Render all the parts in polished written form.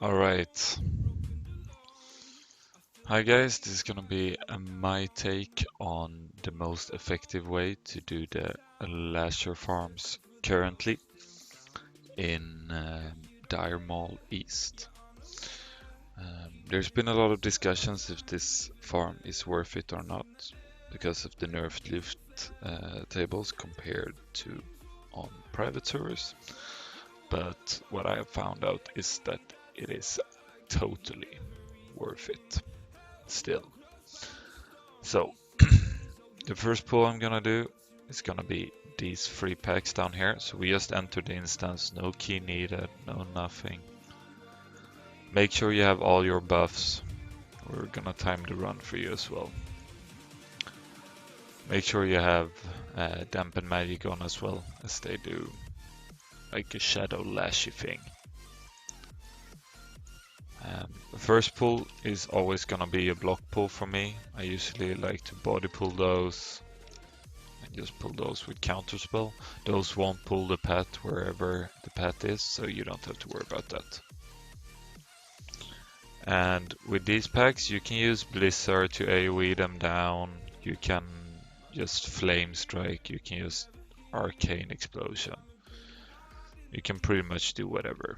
Alright. Hi guys, this is gonna be my take on the most effective way to do the Lasher farms currently in Dire Mall East. There's been a lot of discussions if this farm is worth it or not because of the nerfed lift tables compared to on private servers. But what I have found out is that it is totally worth it still. So the first pull I'm gonna do is gonna be these 3 packs down here. So we just enter the instance, no key needed, no nothing. Make sure you have all your buffs. We're gonna time the run for you as well. Make sure you have dampen magic on as well, as they do like a shadow lashy thing. The first pull is always gonna be a block pull for me. I usually like to body pull those and just pull those with counterspell. Those won't pull the pet wherever the pet is, so you don't have to worry about that. And with these packs you can use Blizzard to AoE them down, you can just Flame Strike, you can use Arcane Explosion. You can pretty much do whatever.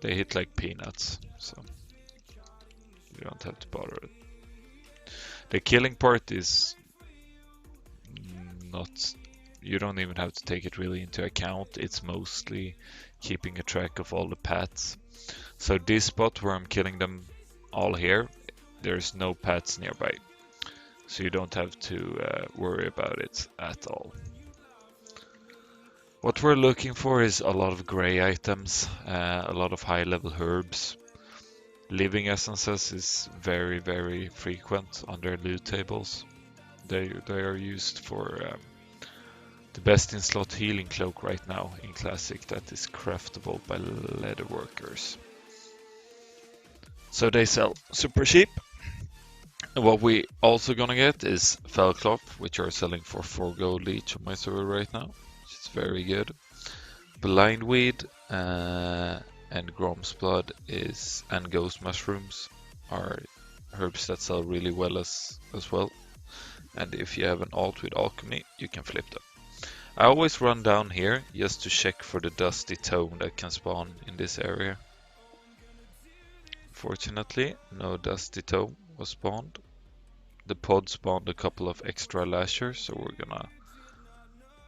They hit like peanuts, so you don't have to bother it. The killing part is not, you don't even have to take it really into account. It's mostly keeping a track of all the pets. So this spot where I'm killing them all here, there's no pets nearby. So you don't have to worry about it at all. What we're looking for is a lot of gray items, a lot of high level herbs. Living essences is very, very frequent on their loot tables. They are used for the best in slot healing cloak right now in Classic that is craftable by leather workers. So they sell super cheap. What we also gonna get is Fellcloth, which are selling for 4 gold each on my server right now, which is very good. Blindweed and Grom's Blood and Ghost Mushrooms are herbs that sell really well as well. And if you have an alt with Alchemy, you can flip them. I always run down here just to check for the Dusty Tome that can spawn in this area. Fortunately, no Dusty Tome was spawned. The pod spawned a couple of extra Lashers, so we're gonna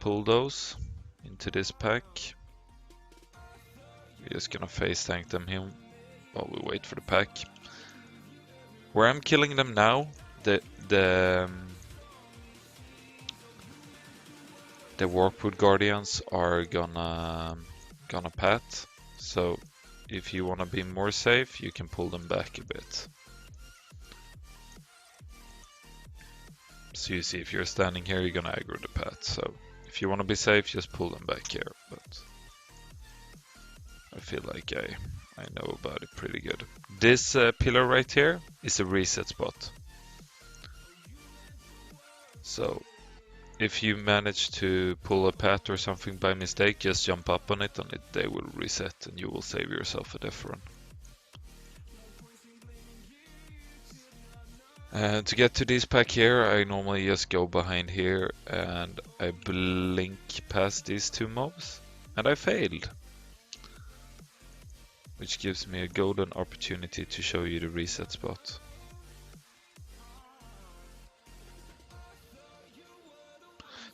pull those into this pack. We're just gonna face tank them here while we wait for the pack. Where I'm killing them now, the Warpwood Guardians are gonna pat. So if you wanna be more safe, you can pull them back a bit. So you see, if you're standing here, you're gonna aggro the pat. So if you wanna be safe, just pull them back here. But I feel like I know about it pretty good. This pillar right here is a reset spot. So if you manage to pull a pat or something by mistake, just jump up on it and they will reset and you will save yourself a death run. To get to this pack here, I normally just go behind here and I blink past these 2 mobs, and I failed. Which gives me a golden opportunity to show you the reset spot.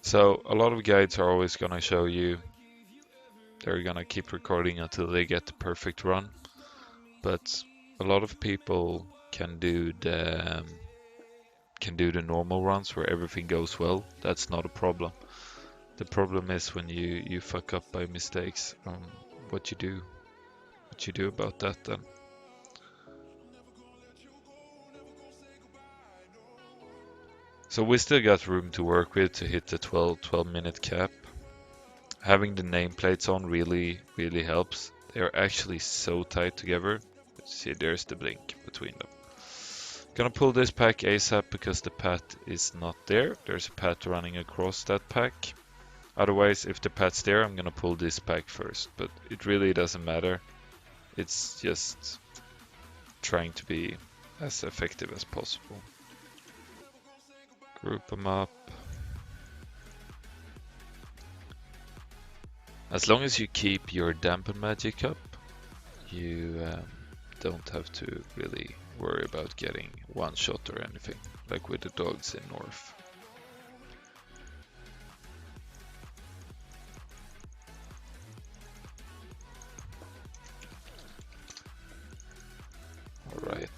So a lot of guides are always gonna show you, they're gonna keep recording until they get the perfect run, but a lot of people can do the normal runs where everything goes well. That's not a problem. The problem is when you fuck up by mistakes. What you do about that then? So we still got room to work with to hit the 12 minute cap. Having the nameplates on really helps. They're actually so tight together. See, there's the blink between them. Gonna pull this pack ASAP because the pet is not there. There's a pet running across that pack. Otherwise, if the pet's there, I'm gonna pull this pack first. But it really doesn't matter. It's just trying to be as effective as possible. Group them up. As long as you keep your dampen magic up, you don't have to really worry about getting one shot or anything, like with the dogs in North.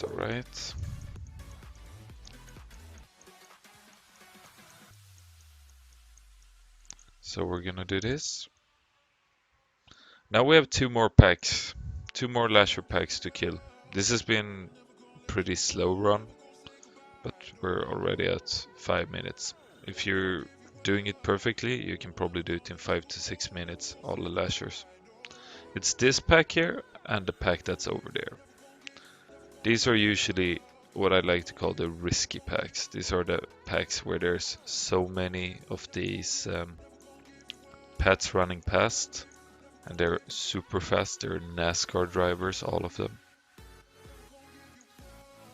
Alright. So we're gonna do this. Now we have 2 more packs, 2 more Lasher packs to kill. This has been pretty slow run, but we're already at 5 minutes. If you're doing it perfectly, you can probably do it in 5 to 6 minutes, all the Lashers. It's this pack here and the pack that's over there. These are usually what I like to call the risky packs. These are the packs where there's so many of these pets running past, and they're super fast. They're NASCAR drivers, all of them.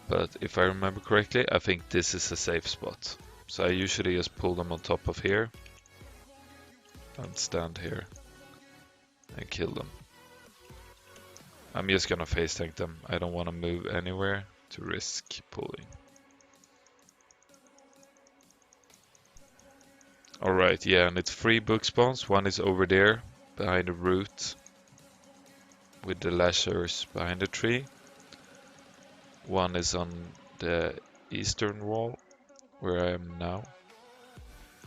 But if I remember correctly, I think this is a safe spot. So I usually just pull them on top of here and stand here and kill them. I'm just gonna face tank them. I don't want to move anywhere to risk pulling. Alright, yeah, and it's 3 book spawns. One is over there behind the root with the lashers behind the tree. One is on the eastern wall where I am now.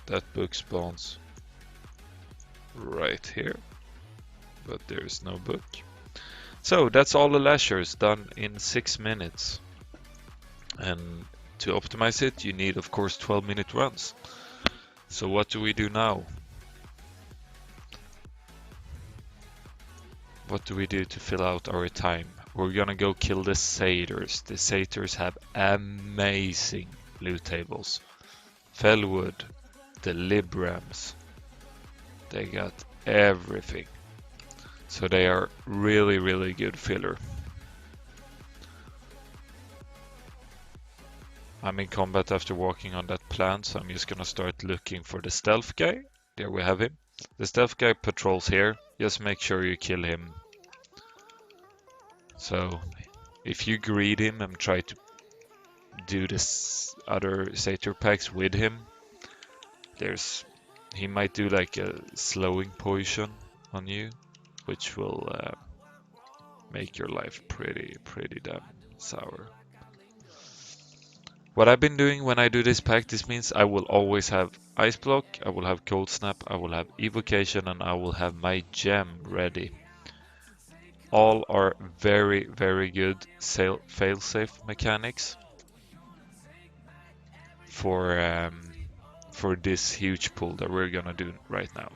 That book spawns right here, but there's no book. So that's all the lashers done in 6 minutes. And to optimize it, you need of course 12-minute runs. So what do we do now? What do we do to fill out our time? We're gonna go kill the Satyrs. The Satyrs have amazing loot tables. Fellwood, the Librams, they got everything. So they are really good filler. I'm in combat after walking on that plant, so I'm just gonna start looking for the stealth guy. There we have him. The stealth guy patrols here. Just make sure you kill him. So if you greed him and try to do this other Satyr packs with him, he might do like a slowing poison on you, which will make your life pretty damn sour. What I've been doing when I do this pack, this means I will always have Ice Block, I will have Cold Snap, I will have Evocation, and I will have my gem ready. All are very good failsafe mechanics for this huge pull that we're gonna do right now.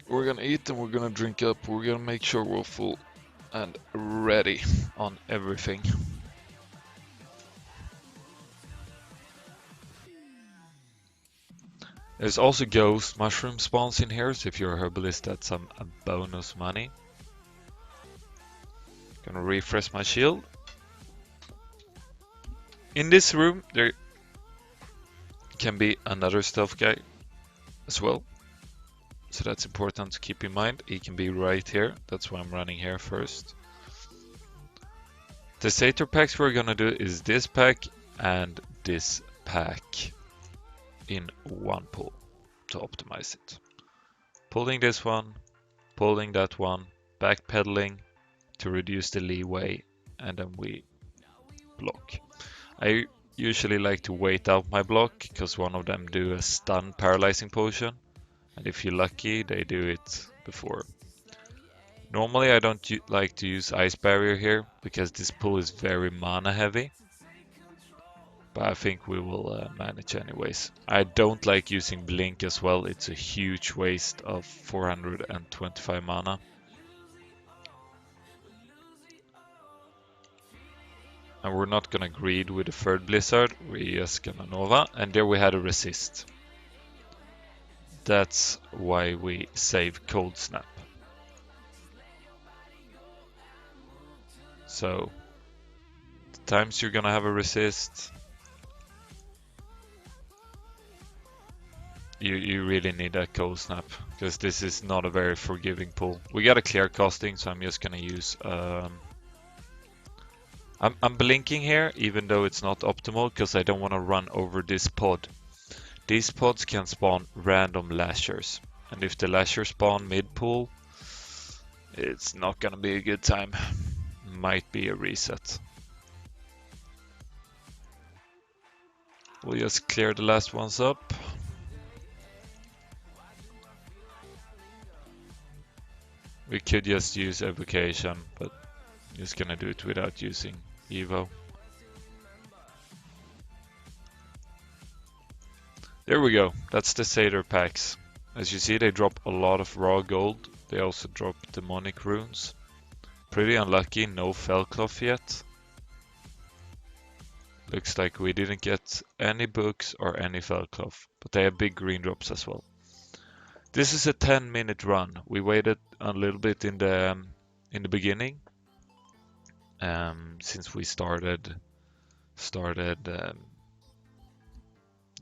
We're gonna eat and we're gonna drink up. We're gonna make sure we're full and ready on everything. There's also ghost mushroom spawns in here, so if you're a herbalist, that's some bonus money. Gonna refresh my shield. In this room, there can be another stealth guy as well. So that's important to keep in mind. He can be right here. That's why I'm running here first. The Satyr packs we're gonna do is this pack and this pack in one pull to optimize it. Pulling this one, pulling that one, backpedaling to reduce the leeway, and then we block. I usually like to wait out my block because one of them do a stun paralyzing potion. And if you're lucky, they do it before. Normally I don't like to use Ice Barrier here, because this pull is very mana heavy. But I think we will manage anyways. I don't like using Blink as well, it's a huge waste of 425 mana. And we're not gonna greed with the third Blizzard, we're just gonna Nova. And there we had a resist. That's why we save Cold Snap. So, the times you're gonna have a resist, you really need that Cold Snap, because this is not a very forgiving pull. We got a clear casting, so I'm just gonna use... I'm blinking here, even though it's not optimal, because I don't want to run over this pod. These pods can spawn random lashers, and if the lashers spawn mid-pool, it's not gonna be a good time. Might be a reset. We'll just clear the last ones up. We could just use evocation, but I'm just gonna do it without using Evo. There we go, that's the Satyr packs. As you see, they drop a lot of raw gold. They also drop demonic runes. Pretty unlucky, no Fellcloth yet. Looks like we didn't get any books or any Fellcloth, but they have big green drops as well. This is a 10-minute run. We waited a little bit in the beginning, since we started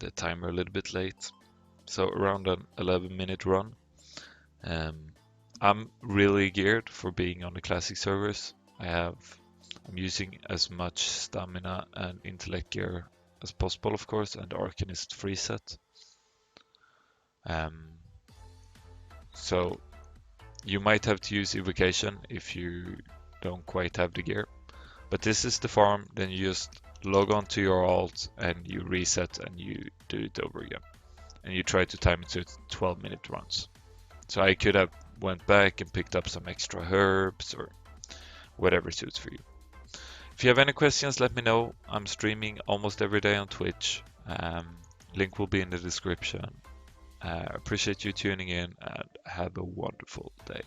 the timer a little bit late. So around an 11-minute run. I'm really geared for being on the classic servers. I'm using as much stamina and intellect gear as possible, of course, and Arcanist free set. So you might have to use evocation if you don't quite have the gear. But this is the farm, then you just log on to your alt and you reset and you do it over again. And you try to time it to 12-minute runs. So I could have went back and picked up some extra herbs or whatever suits for you. If you have any questions, let me know. I'm streaming almost every day on Twitch. Link will be in the description. Appreciate you tuning in and have a wonderful day.